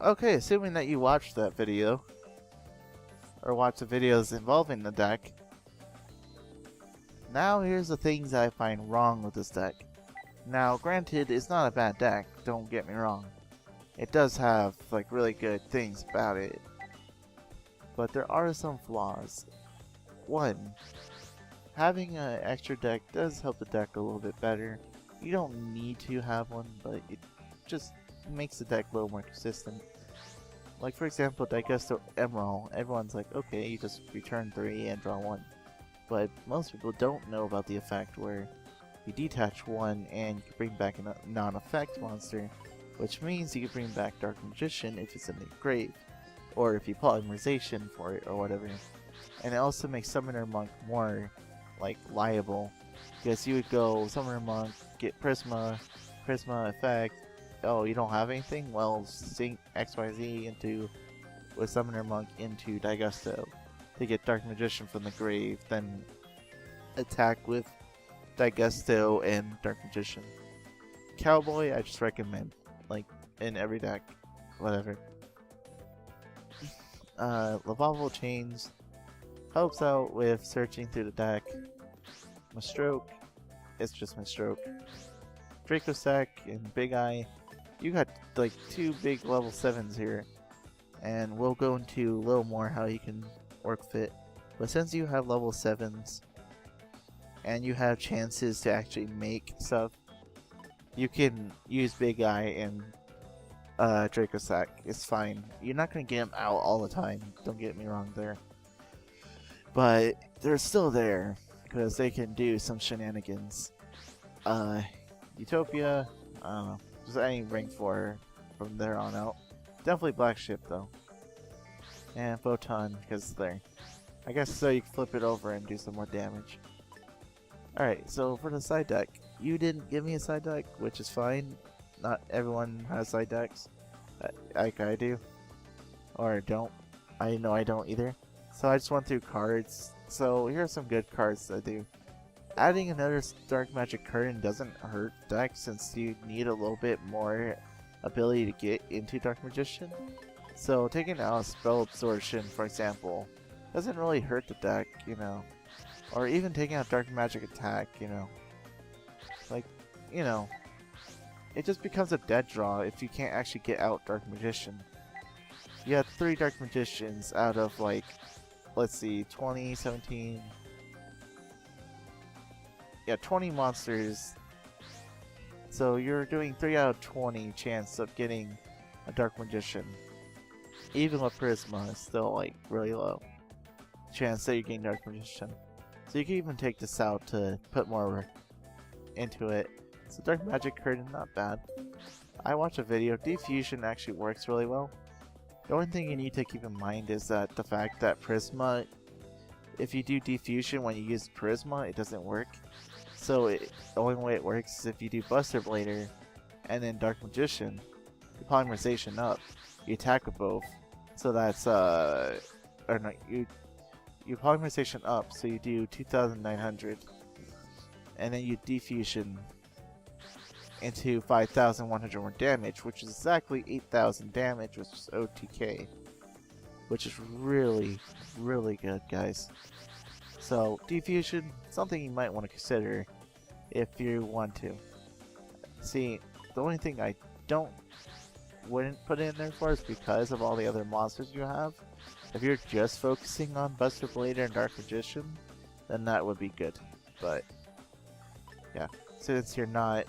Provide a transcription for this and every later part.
Okay, assuming that you watched that video, or watched the videos involving the deck, now here's the things I find wrong with this deck. Now, granted, it's not a bad deck, don't get me wrong. It does have, like, really good things about it. But there are some flaws. One, having an extra deck does help the deck a little bit better. You don't need to have one, but it just makes the deck a little more consistent. Like, for example, Dragox Emerald, everyone's like, okay, you just return 3 and draw 1. But most people don't know about the effect where you detach 1 and you can bring back a non-effect monster, which means you can bring back Dark Magician if it's in the grave, or if you polymerization for it or whatever. And it also makes Summoner Monk more, like, liable, because you would go Summoner Monk, get Prisma effect. Oh, you don't have anything? Well, sync XYZ into with Summoner Monk into Dragox to get Dark Magician from the grave, then attack with Dragox and Dark Magician. Cowboy, I just recommend, like, in every deck, whatever. Lavable Chains helps out with searching through the deck. Mistroke, it's just Mistroke. Dracosac and Big Eye, you got like 2 big level 7s here, and we'll go into a little more how you can work fit. But since you have level 7s and you have chances to actually make stuff, you can use Big Eye and Dracosac. It's fine. You're not going to get them out all the time, don't get me wrong there. But they're still there, because they can do some shenanigans. Utopia, I don't know. Just any rank 4 from there on out. Definitely Black Ship though. And Photon, because it's there. I guess so you can flip it over and do some more damage. Alright, so for the side deck, you didn't give me a side deck, which is fine. Not everyone has side decks, like I do. Or don't. I know I don't either. So I just went through cards. So here are some good cards I do. Adding another Dark Magic Curtain doesn't hurt deck, since you need a little bit more ability to get into Dark Magician. So taking out Spell Absorption, for example, doesn't really hurt the deck, you know. Or even taking out Dark Magic Attack, you know. Like, you know, it just becomes a dead draw if you can't actually get out Dark Magician. You have 3 Dark Magicians out of, like, let's see, 20, 17... Yeah, 20 monsters. So you're doing 3 out of 20 chance of getting a Dark Magician. Even with Prisma, it's still, like, really low chance that you're getting Dark Magician. So you can even take this out to put more into it. So Dark Magic Curtain, not bad. I watched a video. Diffusion actually works really well. The only thing you need to keep in mind is that the fact that Prisma, if you do Diffusion when you use Prisma, it doesn't work. So the only way it works is if you do Buster Blader and then Dark Magician, you polymerization up, you attack with both. So that's or no, you polymerization up, so you do 2,900, and then you Diffusion into 5,100 more damage, which is exactly 8,000 damage, which is OTK, which is really, really good, guys. So Diffusion, something you might want to consider if you want to. See, the only thing I wouldn't put in there for is because of all the other monsters you have. If you're just focusing on Buster Blader and Dark Magician, then that would be good. But yeah, since you're not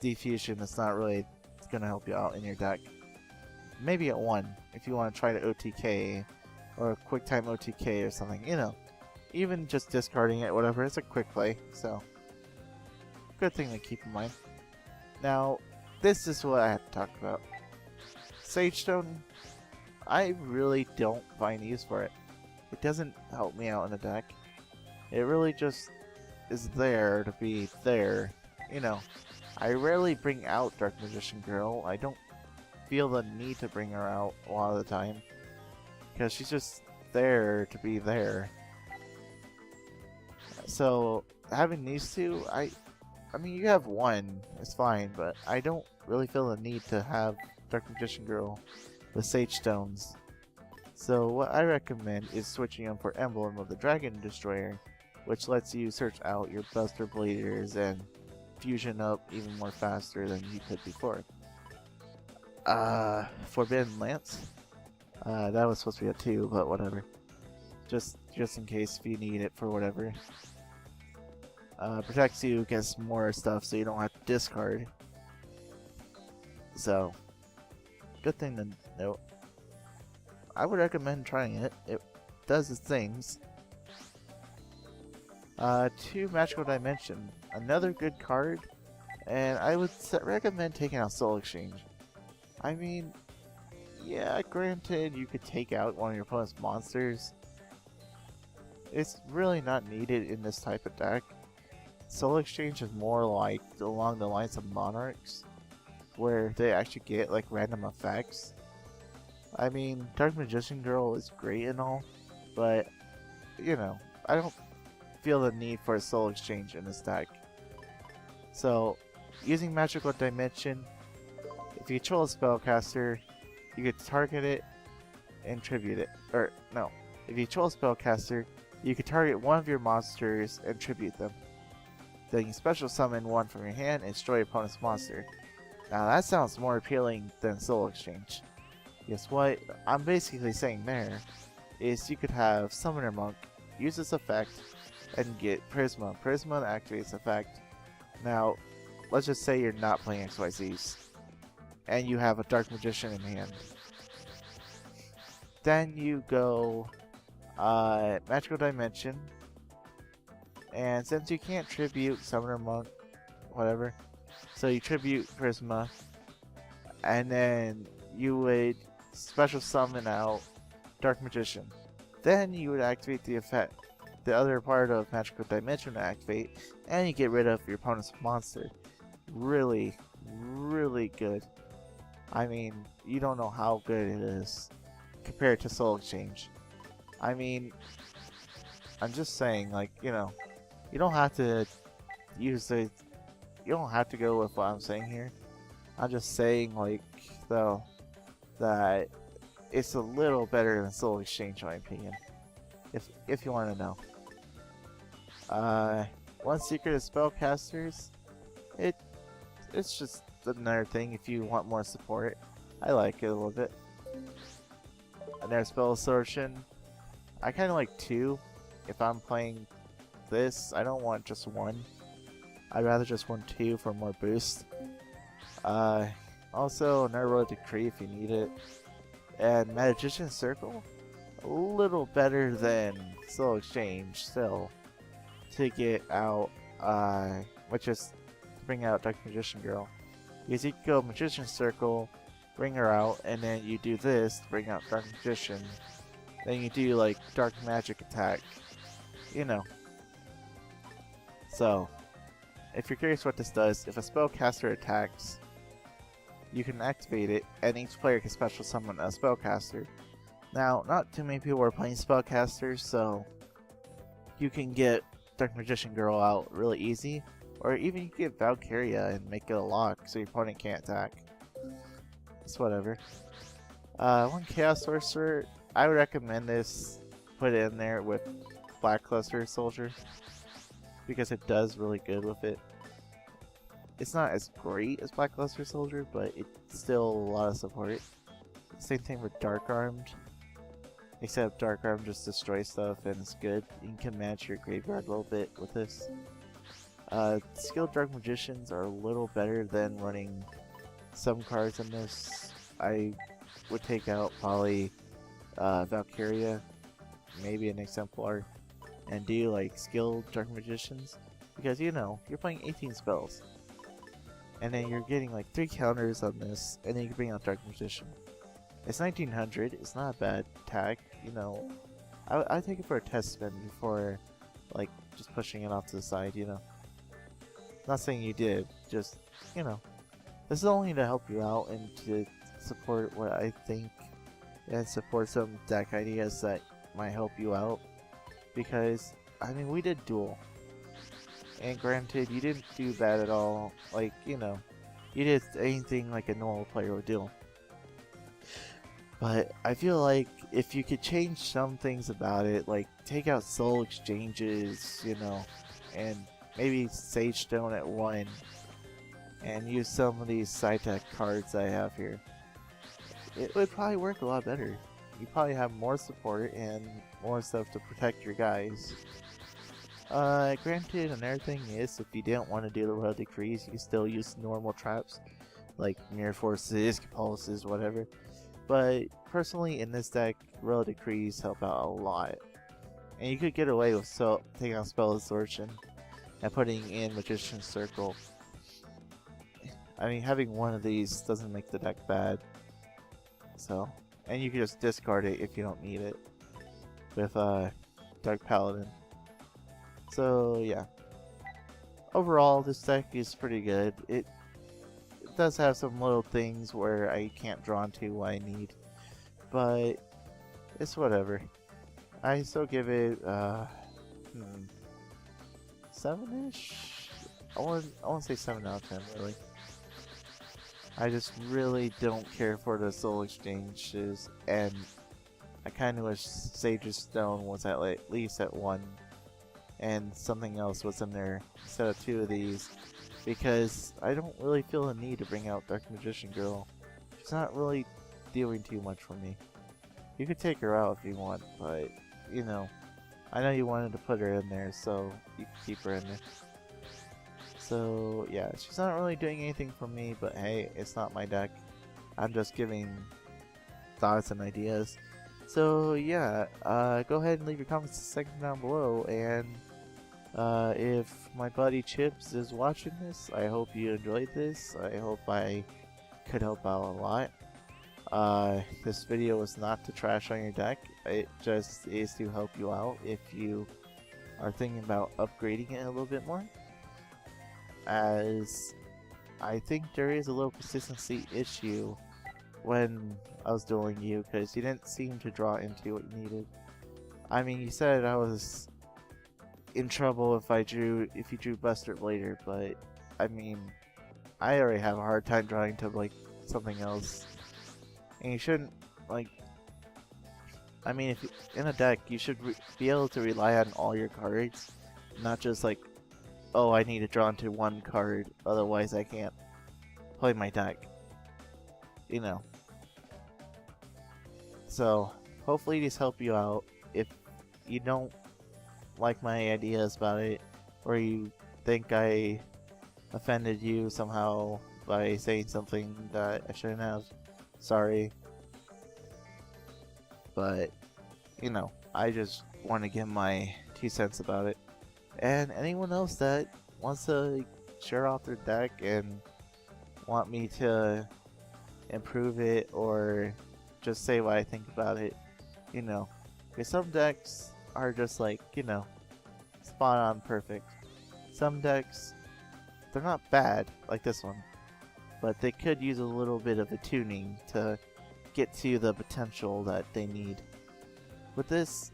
Diffusion, it's not really gonna help you out in your deck. Maybe at 1 if you want to try to OTK or a quick time OTK or something, you know. Even just discarding it, whatever, it's a quick play, so good thing to keep in mind. Now, this is what I have to talk about. Sage Stone, I really don't find use for it. It doesn't help me out in the deck. It really just is there to be there, you know. I rarely bring out Dark Magician Girl. I don't feel the need to bring her out a lot of the time, because she's just there to be there. So having these two, I mean, you have 1, it's fine, but I don't really feel the need to have Dark Magician Girl with Sage Stones. So what I recommend is switching them for Emblem of the Dragon Destroyer, which lets you search out your Buster Bladers and fusion up even more faster than you could before. Forbidden Lance? That was supposed to be a 2, but whatever. Just in case if you need it for whatever. Protects you against more stuff so you don't have to discard. So, good thing to note. I would recommend trying it. It does its things. 2 Magical Dimension. Another good card. And I would recommend taking out Soul Exchange. I mean, yeah, granted you could take out one of your opponent's monsters. It's really not needed in this type of deck. Soul Exchange is more like along the lines of Monarchs, where they actually get like random effects. I mean, Dark Magician Girl is great and all, but you know, I don't feel the need for a Soul Exchange in this deck. So, using Magical Dimension, if you control a spellcaster, you could target it and tribute it. Or, no, if you control a spellcaster, you could target one of your monsters and tribute them. Then you special summon one from your hand and destroy your opponent's monster. Now that sounds more appealing than Soul Exchange. Guess what I'm basically saying there is you could have Summoner Monk use this effect and get Prisma. Prisma activates effect. Now, let's just say you're not playing XYZs and you have a Dark Magician in hand. Then you go Magical Dimension, and since you can't tribute Summoner Monk, whatever, so you tribute Prisma, and then you would special summon out Dark Magician. Then you would activate the effect, the other part of Magical Dimension to activate, and you get rid of your opponent's monster. Really, really good. I mean, you don't know how good it is compared to Soul Exchange. I mean, I'm just saying, like, you know, you don't have to use the, you don't have to go with what I'm saying here. I'm just saying, like, though, that it's a little better than Soul Exchange, in my opinion. If you want to know. One secret of spellcasters, it's just another thing if you want more support. I like it a little bit. Another spell assertion. I kind of like 2. If I'm playing this, I don't want just 1. I'd rather just want 2 for more boost. Also, another Road Decree if you need it. And Magician Circle, a little better than Soul Exchange still, to get out, which is to bring out Dark Magician Girl. Because you can go Magician Circle, bring her out, and then you do this to bring out Dark Magician. Then you do like Dark Magic attack, you know. So, if you're curious what this does, if a spellcaster attacks, you can activate it, and each player can special summon a spellcaster. Now, not too many people are playing spellcasters, so you can get Dark Magician Girl out really easy, or even you can get Valkyria and make it a lock so your opponent can't attack. It's whatever. One Chaos Sorcerer, I would recommend this, put it in there with Blackluster Soldier, because it does really good with it. It's not as great as Blackluster Soldier, but it's still a lot of support. Same thing with Dark Armed, except Dark Armed just destroys stuff and it's good. You can manage your graveyard a little bit with this. Skilled Dark Magicians are a little better than running some cards in this. I would take out probably Valkyria, maybe an Exemplar, and do like Skilled Dark Magicians, because you know, you're playing 18 spells. And then you're getting like 3 counters on this, and then you can bring out Dark Magician. It's 1900, it's not a bad tag, you know. I take it for a test spin before, like, just pushing it off to the side, you know. Not saying you did, just, you know. This is only to help you out and to support what I think, and support some deck ideas that might help you out. Because, I mean, we did Duel. And granted, you didn't do bad at all. Like, you know, you did anything like a normal player would do. But I feel like if you could change some things about it, like take out soul exchanges, you know, and maybe Sage Stone at 1, and use some of these side tech cards I have here, it would probably work a lot better. You probably have more support and more stuff to protect your guys. Granted, another thing is, if you didn't want to do the Royal Decrees, you can still use normal traps, like Mirror Forces, Pulses, whatever. But personally, in this deck, Royal Decrees help out a lot. And you could get away with taking out Spell Absorption and putting in Magician's Circle. I mean, having one of these doesn't make the deck bad. So, and you can just discard it if you don't need it with Dark Paladin. So yeah, overall this deck is pretty good. It does have some little things where I can't draw into what I need, but it's whatever. I still give it 7-ish. I want to say 7 out of 10 really. I just really don't care for the soul exchanges, and I kind of wish Sage's Stone was at least at 1, and something else was in there instead of 2 of these, because I don't really feel the need to bring out Dark Magician Girl. She's not really doing too much for me. You could take her out if you want, but, you know, I know you wanted to put her in there, so you can keep her in there. So yeah, she's not really doing anything for me, but hey, it's not my deck. I'm just giving thoughts and ideas. So yeah, go ahead and leave your comments section down below, and if my buddy Chibs is watching this, I hope you enjoyed this. I hope I could help out a lot. This video was not to trash on your deck, it just is to help you out if you are thinking about upgrading it a little bit more, as I think there is a little consistency issue when I was dueling you, because you didn't seem to draw into what you needed. I mean, you said I was in trouble if you drew Buster Blader, but I mean, I already have a hard time drawing to like something else, and you shouldn't like. I mean, if in a deck, you should be able to rely on all your cards, not just like, oh, I need to draw into one card, otherwise I can't play my deck. You know. So, hopefully these help you out. If you don't like my ideas about it, or you think I offended you somehow by saying something that I shouldn't have, sorry. But, you know, I just want to give my 2 cents about it. And anyone else that wants to share off their deck and want me to improve it, or just say what I think about it, you know, because some decks are just like, you know, spot on perfect. Some decks, they're not bad like this one, but they could use a little bit of a tuning to get to the potential that they need. With this,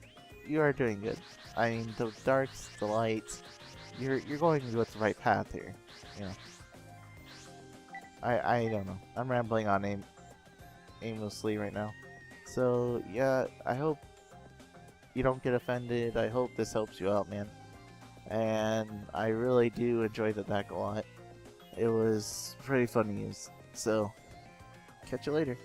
you are doing good. I mean, the darks, the lights, you're going with the right path here. You know, I don't know. I'm rambling on aimlessly right now. So yeah, I hope you don't get offended. I hope this helps you out, man. And I really do enjoy the deck a lot. It was pretty fun to use. So catch you later.